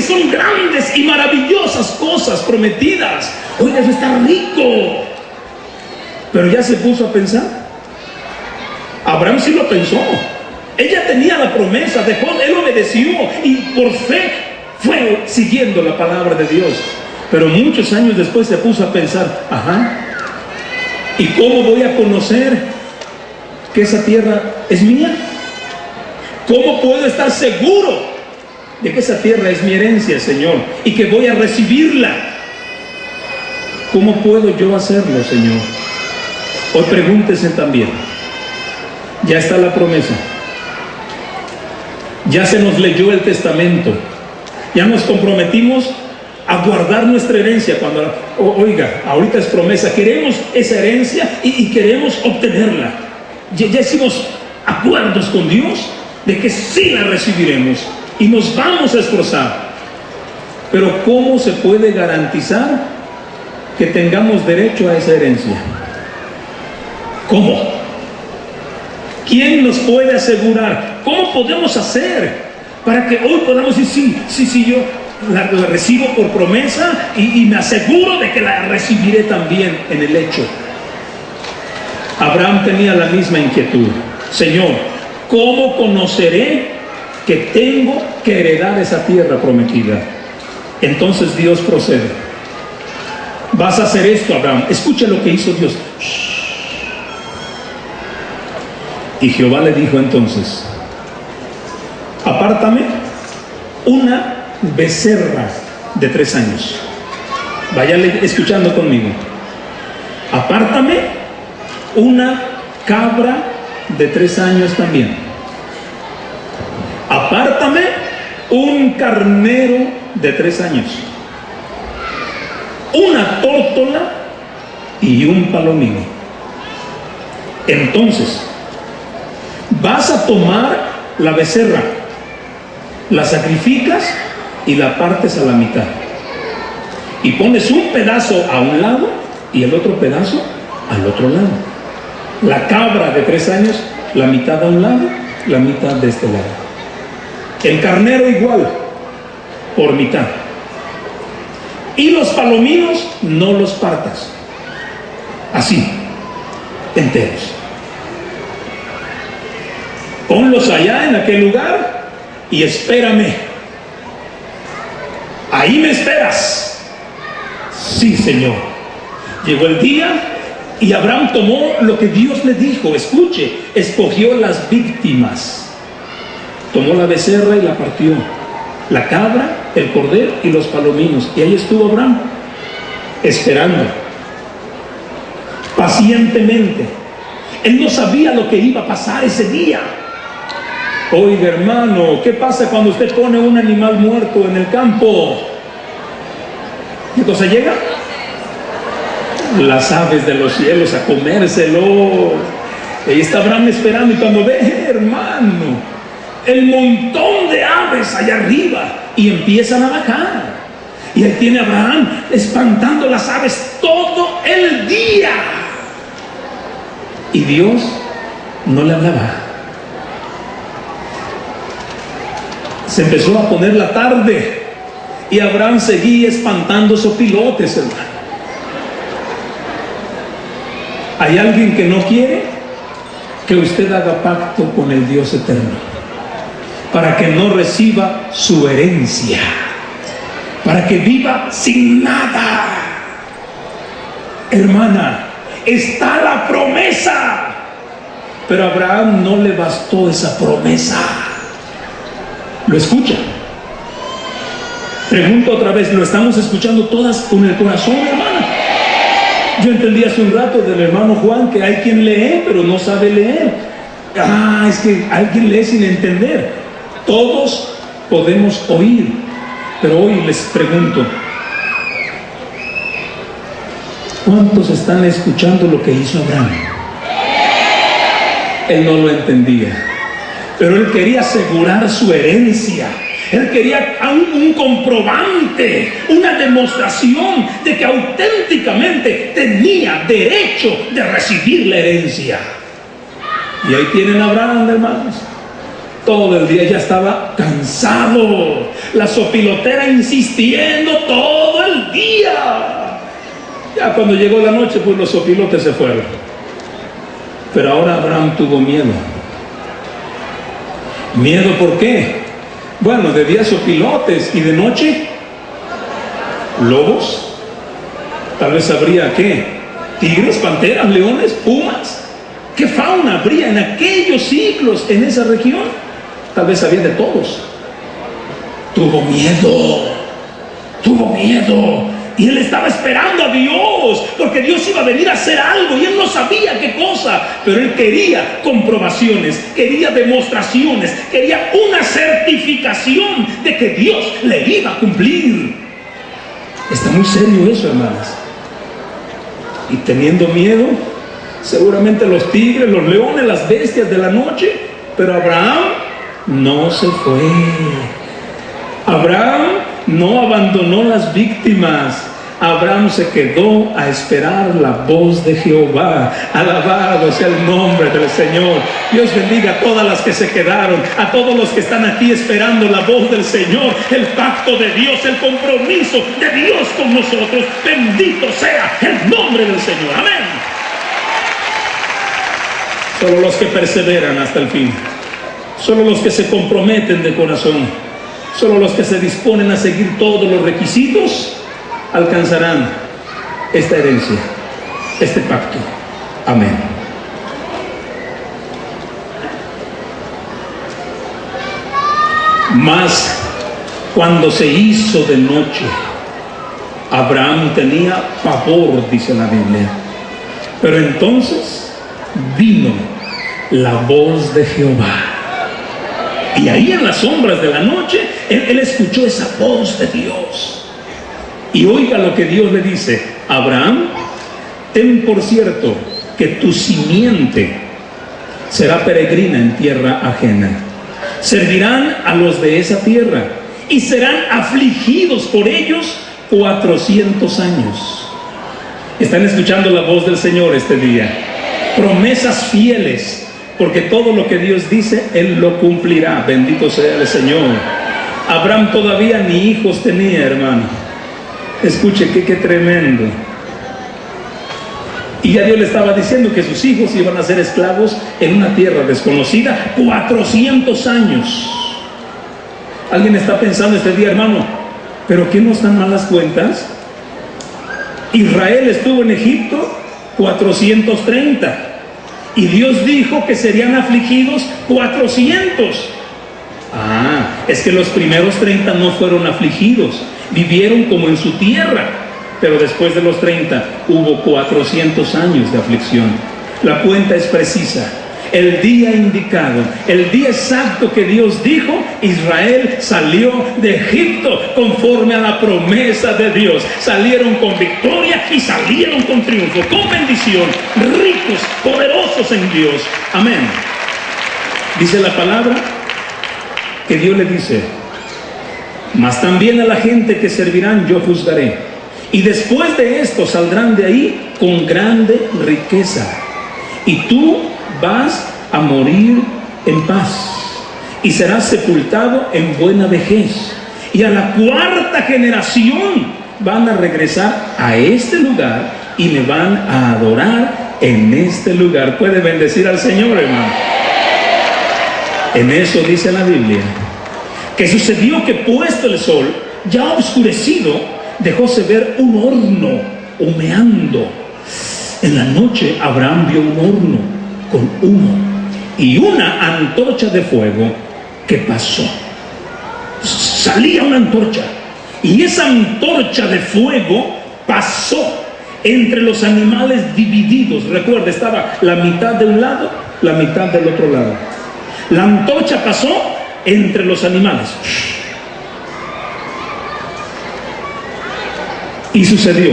son grandes y maravillosas cosas prometidas. Oiga, eso está rico. Pero ya se puso a pensar. Abraham sí lo pensó. Ella tenía la promesa, él obedeció y por fe fue siguiendo la palabra de Dios. Pero muchos años después se puso a pensar, ¿y cómo voy a conocer que esa tierra es mía? ¿Cómo puedo estar seguro de que esa tierra es mi herencia, Señor, y que voy a recibirla? ¿Cómo puedo yo hacerlo, Señor? Hoy pregúntese también. Ya está la promesa. Ya se nos leyó el testamento. Ya nos comprometimos a guardar nuestra herencia. Cuando, oiga, ahorita es promesa. Queremos esa herencia y queremos obtenerla. Ya hicimos acuerdos con Dios de que sí la recibiremos y nos vamos a esforzar. Pero ¿cómo se puede garantizar que tengamos derecho a esa herencia? ¿Cómo? ¿Quién nos puede asegurar? ¿Cómo podemos hacer para que hoy podamos decir, sí, yo la recibo por promesa y me aseguro de que la recibiré también en el hecho? Abraham tenía la misma inquietud. Señor, ¿cómo conoceré que tengo que heredar esa tierra prometida? Entonces Dios procede. Vas a hacer esto, Abraham. Escucha lo que hizo Dios. Y Jehová le dijo entonces: apártame una becerra de 3 años. Váyale escuchando conmigo. Apártame una cabra de 3 años también. Apártame un carnero de 3 años. Una tórtola y un palomino. Entonces vas a tomar la becerra, la sacrificas y la partes a la mitad. Y pones un pedazo a un lado y el otro pedazo al otro lado. La cabra de 3 años, la mitad a un lado, la mitad de este lado. El carnero igual, por mitad. Y los palominos no los partas. Así, enteros. Ponlos allá en aquel lugar y espérame. Ahí me esperas. Sí, Señor. Llegó el día y Abraham tomó lo que Dios le dijo. Escuche, escogió las víctimas. Tomó la becerra y la partió. La cabra, el cordero y los palominos. Y ahí estuvo Abraham, esperando. Pacientemente. Él no sabía lo que iba a pasar ese día. Oiga, hermano, ¿qué pasa cuando usted pone un animal muerto en el campo? ¿Qué cosa llega? Las aves de los cielos a comérselo. Ahí está Abraham esperando, y cuando ve, hermano, el montón de aves allá arriba, y empiezan a bajar. Y ahí tiene Abraham espantando las aves todo el día. Y Dios no le hablaba. Se empezó a poner la tarde y Abraham seguía espantando sopilotes, hermano. Hay alguien que no quiere que usted haga pacto con el Dios eterno para que no reciba su herencia, para que viva sin nada. Hermana, está la promesa, pero a Abraham no le bastó esa promesa. ¿Lo escucha? Pregunto otra vez, ¿lo estamos escuchando todas con el corazón, hermana? Yo entendí hace un rato del hermano Juan que hay quien lee, pero no sabe leer. Es que alguien lee sin entender. Todos podemos oír, pero hoy les pregunto, ¿cuántos están escuchando lo que hizo Abraham? Él no lo entendía, pero él quería asegurar su herencia. Él quería un comprobante, una demostración de que auténticamente tenía derecho de recibir la herencia. Y ahí tienen a Abraham, hermanos. Todo el día ya estaba cansado. La sopilotera insistiendo todo el día. Ya cuando llegó la noche, pues los sopilotes se fueron. Pero ahora Abraham tuvo miedo. ¿Miedo por qué? Bueno, de día sopilotes y de noche lobos. Tal vez habría, ¿qué? Tigres, panteras, leones, pumas. ¿Qué fauna habría en aquellos siglos en esa región? Tal vez había de todos. Tuvo miedo. Y él estaba esperando a Dios, porque Dios iba a venir a hacer algo y él no sabía qué cosa, pero él quería comprobaciones, quería demostraciones, quería una certificación de que Dios le iba a cumplir. Está muy serio eso, hermanas. Y teniendo miedo, seguramente los tigres, los leones, las bestias de la noche, pero Abraham no se fue. Abraham no abandonó las víctimas. Abraham se quedó a esperar la voz de Jehová. Alabado sea el nombre del Señor. Dios bendiga a todas las que se quedaron, a todos los que están aquí esperando la voz del Señor, el pacto de Dios, el compromiso de Dios con nosotros. Bendito sea el nombre del Señor. Amén. Solo los que perseveran hasta el fin, solo los que se comprometen de corazón, solo los que se disponen a seguir todos los requisitos alcanzarán esta herencia, este pacto. Amén. Mas cuando se hizo de noche, Abraham tenía pavor, dice la Biblia. Pero entonces vino la voz de Jehová. Y ahí en las sombras de la noche, él escuchó esa voz de Dios. Y oiga lo que Dios le dice: Abraham, ten por cierto que tu simiente será peregrina en tierra ajena. Servirán a los de esa tierra y serán afligidos por ellos 400 años. Están escuchando la voz del Señor este día. Promesas fieles, porque todo lo que Dios dice, Él lo cumplirá. Bendito sea el Señor. Abraham todavía ni hijos tenía, hermano. Escuche, qué tremendo. Y ya Dios le estaba diciendo que sus hijos iban a ser esclavos en una tierra desconocida 400 años. Alguien está pensando este día, hermano, ¿pero qué no están malas cuentas? Israel estuvo en Egipto 430 y Dios dijo que serían afligidos 400. Es que los primeros 30 no fueron afligidos, vivieron como en su tierra, pero después de los 30 hubo 400 años de aflicción. La cuenta es precisa. El día indicado, el día exacto que Dios dijo, Israel salió de Egipto conforme a la promesa de Dios. Salieron con victoria y salieron con triunfo, con bendición, ricos, poderosos en Dios. Amén. Dice la palabra que Dios le dice: mas también a la gente que servirán yo juzgaré, y después de esto saldrán de ahí con grande riqueza, y tú vas a morir en paz y serás sepultado en buena vejez, y a la cuarta generación van a regresar a este lugar y me van a adorar en este lugar. Puede bendecir al Señor, hermano. En eso dice la Biblia que sucedió que puesto el sol, ya oscurecido, dejóse ver un horno humeando. En la noche Abraham vio un horno con humo y una antorcha de fuego que pasó. Salía una antorcha y esa antorcha de fuego pasó entre los animales divididos. Recuerda, estaba la mitad de un lado, la mitad del otro lado. La antorcha pasó entre los animales. Y sucedió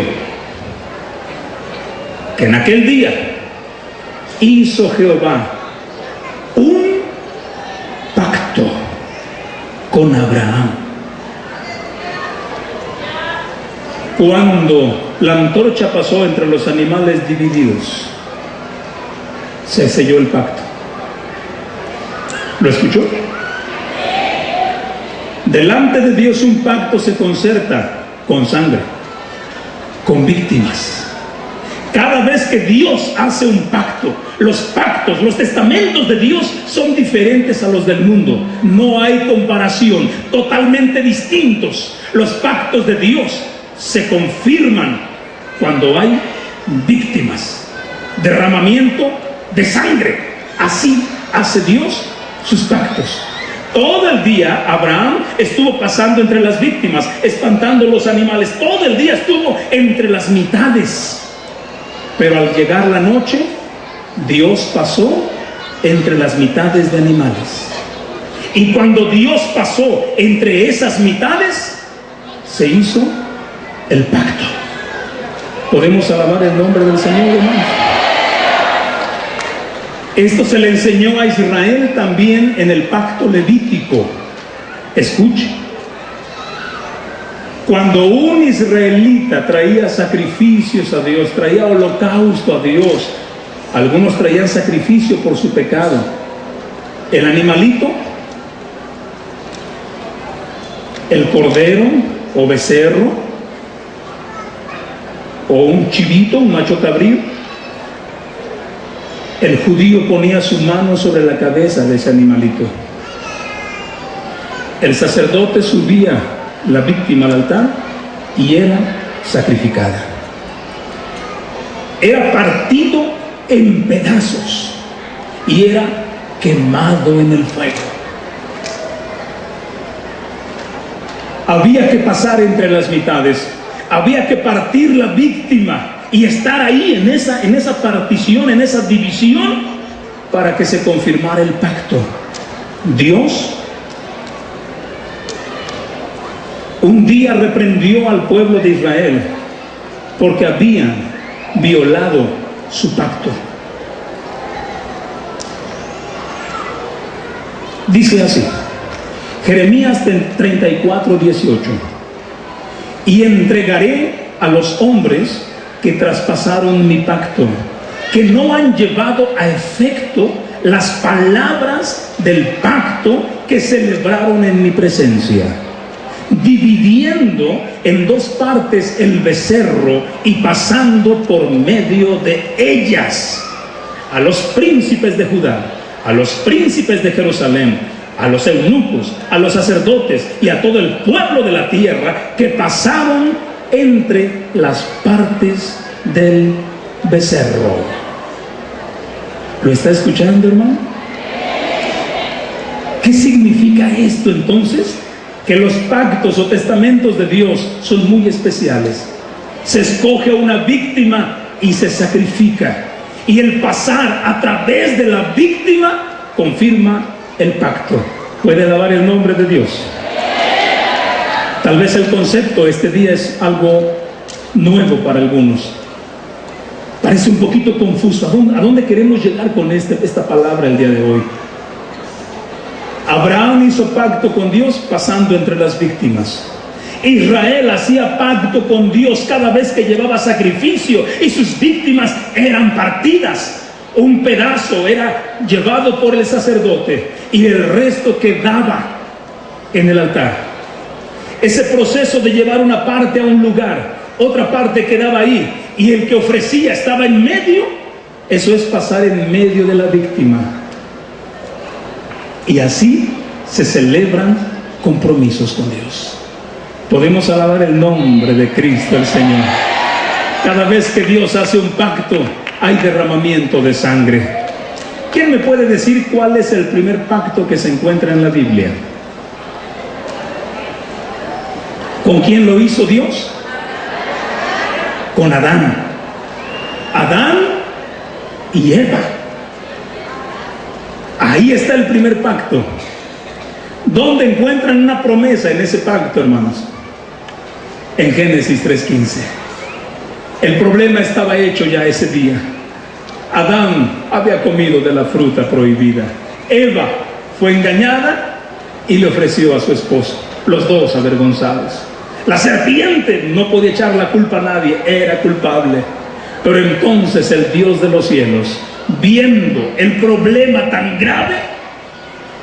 que en aquel día hizo Jehová un pacto con Abraham. Cuando la antorcha pasó entre los animales divididos, se selló el pacto. ¿Lo escuchó? Delante de Dios un pacto se concerta con sangre, con víctimas. Cada vez que Dios hace un pacto, los pactos, los testamentos de Dios son diferentes a los del mundo. No hay comparación, totalmente distintos. Los pactos de Dios se confirman cuando hay víctimas, derramamiento de sangre. Así hace Dios sus pactos. Todo el día Abraham estuvo pasando entre las víctimas, espantando los animales. Todo el día estuvo entre las mitades. Pero al llegar la noche, Dios pasó entre las mitades de animales. Y cuando Dios pasó entre esas mitades, se hizo el pacto. ¿Podemos alabar el nombre del Señor, hermanos? Esto se le enseñó a Israel también en el pacto levítico. Escuche. Cuando un israelita traía sacrificios a Dios, traía holocausto a Dios, algunos traían sacrificio por su pecado. El animalito, el cordero o becerro, o un chivito, un macho cabrío, el judío ponía su mano sobre la cabeza de ese animalito. El sacerdote subía la víctima al altar y era sacrificada. Era partido en pedazos y era quemado en el fuego. Había que pasar entre las mitades, había que partir la víctima y estar ahí en esa partición, en esa división, para que se confirmara el pacto. Dios un día reprendió al pueblo de Israel porque habían violado su pacto. Dice así, Jeremías 34:18: y entregaré a los hombres que traspasaron mi pacto, que no han llevado a efecto las palabras del pacto que celebraron en mi presencia, dividiendo en dos partes el becerro y pasando por medio de ellas a los príncipes de Judá, a los príncipes de Jerusalén, a los eunucos, a los sacerdotes y a todo el pueblo de la tierra que pasaron entre las partes del becerro. ¿Lo está escuchando, hermano? ¿Qué significa esto entonces? Que los pactos o testamentos de Dios son muy especiales. Se escoge a una víctima y se sacrifica. Y el pasar a través de la víctima confirma el pacto. ¿Puede alabar el nombre de Dios? Tal vez el concepto este día es algo nuevo para algunos. Parece un poquito confuso. ¿A dónde queremos llegar con esta palabra el día de hoy? Abraham hizo pacto con Dios pasando entre las víctimas. Israel hacía pacto con Dios cada vez que llevaba sacrificio y sus víctimas eran partidas. Un pedazo era llevado por el sacerdote y el resto quedaba en el altar. Ese proceso de llevar una parte a un lugar, otra parte quedaba ahí y el que ofrecía estaba en medio. Eso es pasar en medio de la víctima. Y así se celebran compromisos con Dios. Podemos alabar el nombre de Cristo el Señor. Cada vez que Dios hace un pacto, hay derramamiento de sangre. ¿Quién me puede decir cuál es el primer pacto que se encuentra en la Biblia? ¿Con quién lo hizo Dios? Con Adán. Adán y Eva. Ahí está el primer pacto. ¿Dónde encuentran una promesa en ese pacto, hermanos? En Génesis 3:15. El problema estaba hecho ya ese día. Adán había comido de la fruta prohibida. Eva fue engañada y le ofreció a su esposo. Los dos avergonzados. La serpiente no podía echar la culpa a nadie, era culpable. Pero entonces el Dios de los cielos, viendo el problema tan grave,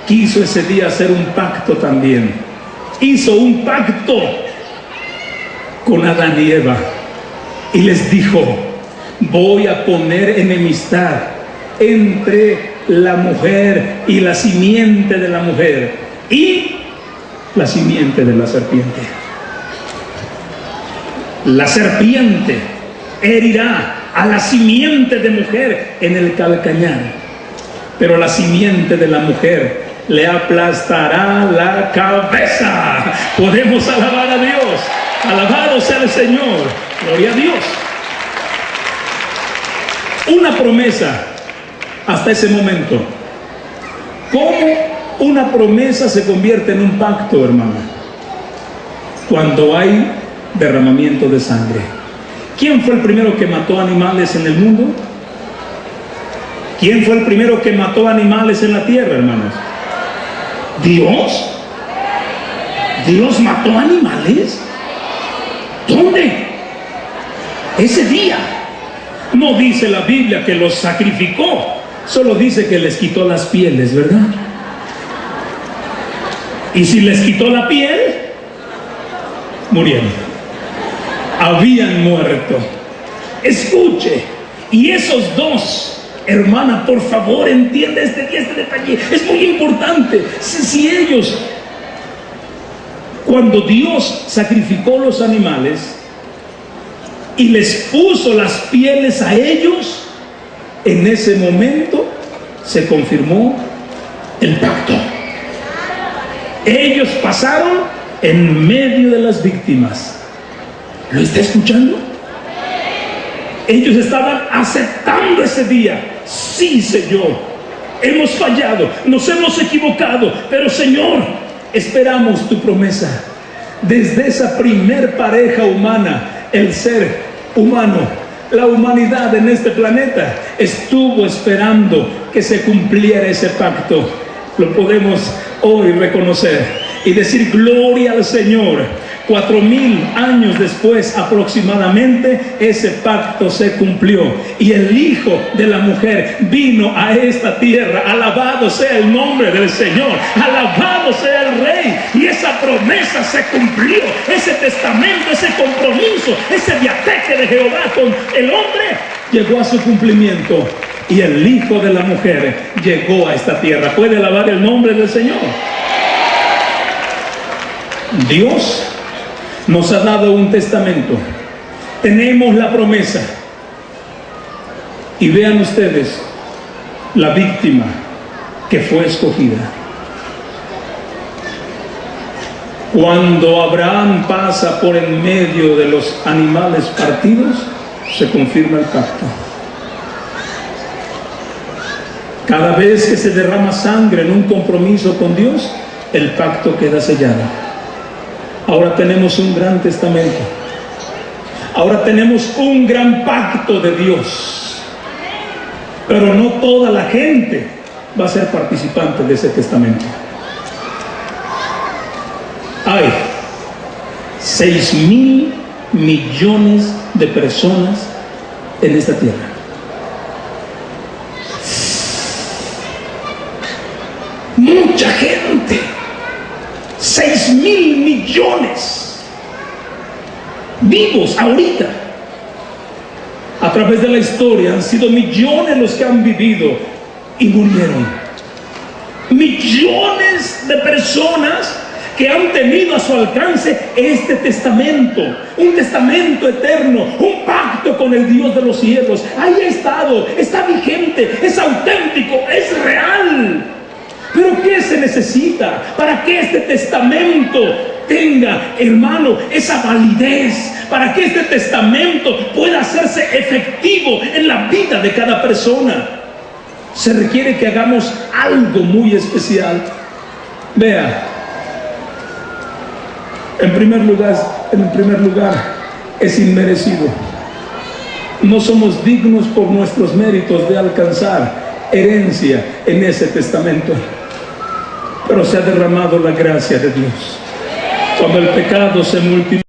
quiso ese día hacer un pacto también. hizo un pacto con Adán y Eva y les dijo: voy a poner enemistad entre la mujer y la simiente de la mujer y la simiente de la serpiente. La serpiente herirá a la simiente de mujer en el calcañar, pero la simiente de la mujer le aplastará la cabeza. Podemos alabar a Dios. Alabado sea el Señor. Gloria a Dios. Una promesa hasta ese momento. ¿Cómo una promesa se convierte en un pacto, hermano? Cuando hay derramamiento de sangre. ¿Quién fue el primero que mató animales en el mundo? ¿Quién fue el primero que mató animales en la tierra, hermanos? ¿Dios? ¿Dios mató animales? ¿Dónde? Ese día. No dice la Biblia que los sacrificó, solo dice que les quitó las pieles, ¿verdad? Y si les quitó la piel, murieron. Habían muerto. Escuche, y esos dos, hermana, por favor, entiende este detalle, es muy importante. Si ellos, cuando Dios sacrificó los animales y les puso las pieles a ellos, en ese momento se confirmó el pacto. Ellos pasaron en medio de las víctimas. ¿Lo está escuchando? Ellos estaban aceptando ese día. Sí, Señor, hemos fallado, nos hemos equivocado, pero Señor, esperamos tu promesa. Desde esa primer pareja humana, el ser humano, la humanidad en este planeta estuvo esperando que se cumpliera ese pacto. Lo podemos hoy reconocer y decir: gloria al Señor. 4000 años después aproximadamente, ese pacto se cumplió y el Hijo de la mujer vino a esta tierra. Alabado sea el nombre del Señor, alabado sea el Rey. Y esa promesa se cumplió, ese testamento, ese compromiso, ese viateque de Jehová con el hombre llegó a su cumplimiento y el Hijo de la mujer llegó a esta tierra. ¿Puede alabar el nombre del Señor? Dios nos ha dado un testamento, tenemos la promesa, y vean ustedes la víctima que fue escogida. Cuando Abraham pasa por en medio de los animales partidos, se confirma el pacto. Cada vez que se derrama sangre en un compromiso con Dios, el pacto queda sellado. Ahora tenemos un gran testamento. Ahora tenemos un gran pacto de Dios. Pero no toda la gente va a ser participante de ese testamento. Hay 6.000 millones de personas en esta tierra. Mucha gente. 6.000 millones vivos ahorita. A través de la historia han sido millones los que han vivido y murieron. Millones de personas que han tenido a su alcance este testamento, un testamento eterno, un pacto con el Dios de los cielos. Ahí ha estado, está vigente, es auténtico, es real. Pero ¿qué se necesita para que este testamento tenga, hermano, esa validez? Para que este testamento pueda hacerse efectivo en la vida de cada persona, se requiere que hagamos algo muy especial. Vea, en primer lugar, es inmerecido. No somos dignos por nuestros méritos de alcanzar herencia en ese testamento, pero se ha derramado la gracia de Dios. Cuando el pecado se multiplica,